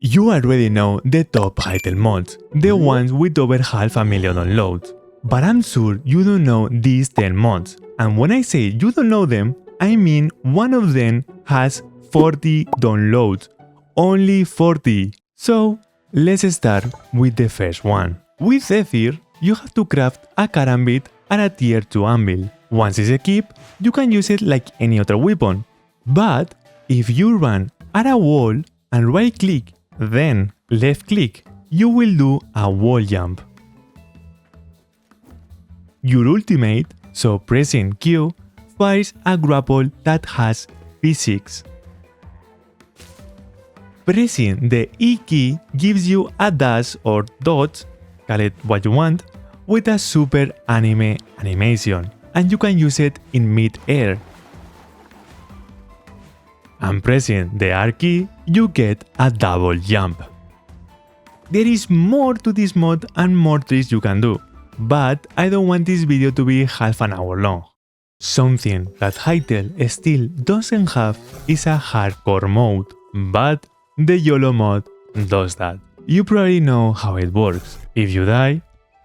You already know the top Hytale mods, the ones with over 500,000 downloads. But I'm sure you don't know these 10 mods, and when I say you don't know them, I mean one of them has 40 downloads. Only 40. So, let's start with the first one. With Zephyr, you have to craft a karambit and a tier 2 anvil. Once it's equipped, you can use it like any other weapon. But if you run at a wall and right click, then left click, you will do a wall jump. Your ultimate, so pressing Q, fires a grapple that has physics. Pressing the E key gives you a dash or dodge, call it what you want, with a super anime animation, and you can use it in mid-air. And pressing the R key, you get a double jump. There is more to this mod and more tricks you can do, but I don't want this video to be half an hour long. Something that Hytale still doesn't have is a hardcore mode, but the YOLO mod does that. You probably know how it works. If you die,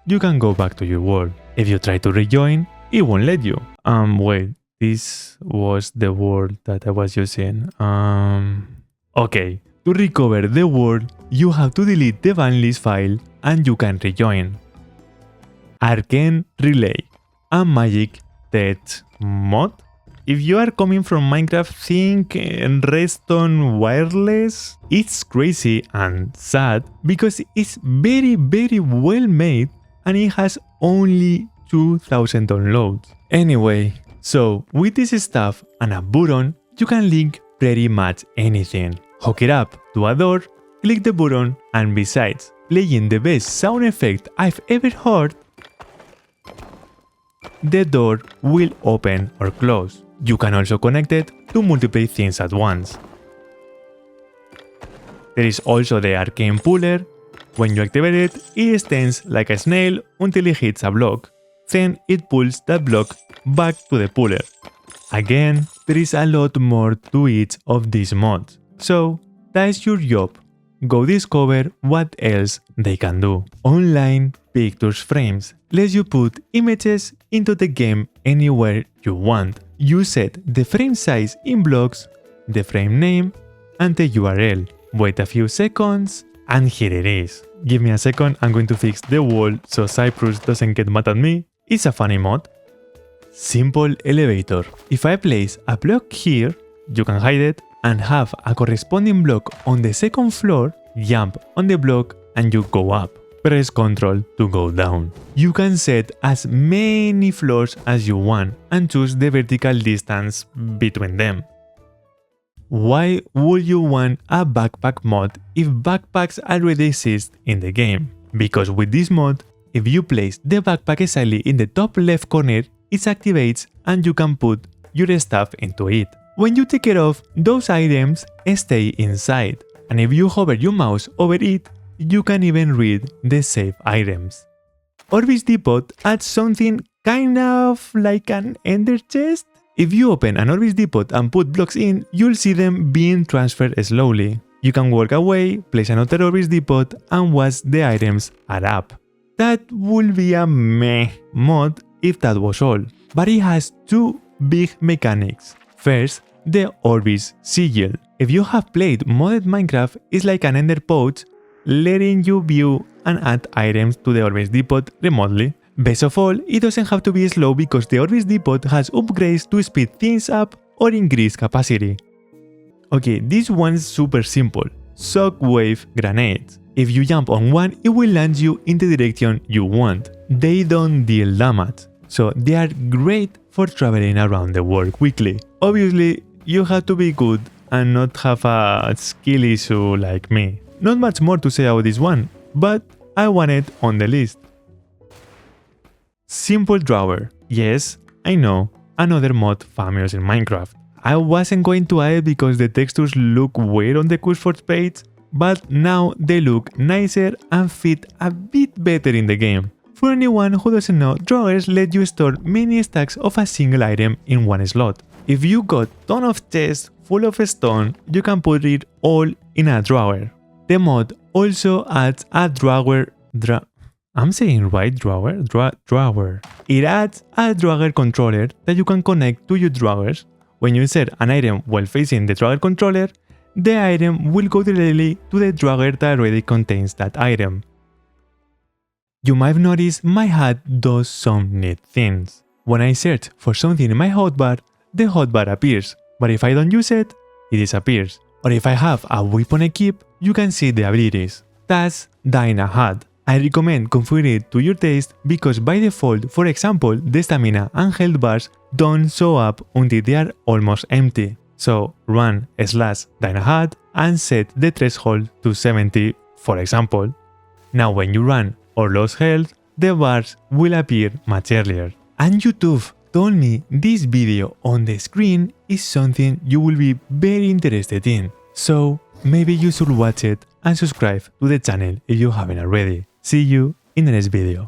you can go back to your world. If you try to rejoin, it won't let you. Wait, this was the word that I was using. Okay, to recover the world, you have to delete the banlist file and you can rejoin. Arcane Relay, a magic tech mod. If you are coming from Minecraft, think redstone wireless. It's crazy and sad because it's very well made and it has only 2,000 downloads. Anyway, so with this stuff and a button, you can link pretty much anything. Hook it up to a door, click the button, and besides playing the best sound effect I've ever heard, the door will open or close. You can also connect it to multiple things at once. There is also the arcane puller. When you activate it, it stands like a snail until it hits a block. Then it pulls that block back to the puller. Again, there is a lot more to each of these mods. So, that's your job. Go discover what else they can do. Online pictures frames lets you put images into the game anywhere you want. You set the frame size in blocks, the frame name, and the URL. Wait a few seconds, and here it is. Give me a second, I'm going to fix the wall so Cyprus doesn't get mad at me. It's a funny mod. Simple elevator. If I place a block here, you can hide it and have a corresponding block on the second floor, jump on the block, and you go up. Press Ctrl to go down. You can set as many floors as you want and choose the vertical distance between them. Why would you want a backpack mod if backpacks already exist in the game? Because with this mod, if you place the backpack exactly in the top left corner, it activates and you can put your stuff into it. When you take it off, those items stay inside, and if you hover your mouse over it, you can even read the saved items. Orbis Depot adds something kind of like an ender chest. If you open an Orbis Depot and put blocks in, you'll see them being transferred slowly. You can walk away, place another Orbis Depot, and watch the items add up. That would be a meh mod if that was all, but it has two big mechanics. First, the Orbis Sigil. If you have played modded Minecraft, it's like an ender pouch, letting you view and add items to the Orbis Depot remotely. Best of all, it doesn't have to be slow because the Orbis Depot has upgrades to speed things up or increase capacity. Okay, this one's super simple. Shockwave Granades. If you jump on one, it will land you in the direction you want. They don't deal damage, so they are great for traveling around the world quickly. Obviously, you have to be good and not have a skill issue like me. Not much more to say about this one, but I want it on the list. Simple Drawer. Yes, I know, another mod famous in Minecraft. I wasn't going to add it because the textures look weird on the CurseForge page, but now they look nicer and fit a bit better in the game. For anyone who doesn't know, drawers let you store many stacks of a single item in one slot. If you got ton of chests full of stone, you can put it all in a drawer. The mod also adds a drawer. I'm saying right, drawer? Drawer. It adds a drawer controller that you can connect to your drawers. When you insert an item while facing the drawer controller, the item will go directly to the drawer that already contains that item. You might notice my hat does some neat things. When I search for something in my hotbar, the hotbar appears, but if I don't use it, it disappears. Or if I have a weapon equipped, you can see the abilities. That's Dynahud. I recommend configuring it to your taste because by default, for example, the stamina and health bars don't show up until they are almost empty. So run /Dynahud and set the threshold to 70, for example. Now when you run or lose health, the bars will appear much earlier. And YouTube told me this video on the screen is something you will be very interested in. So maybe you should watch it and subscribe to the channel if you haven't already. See you in the next video.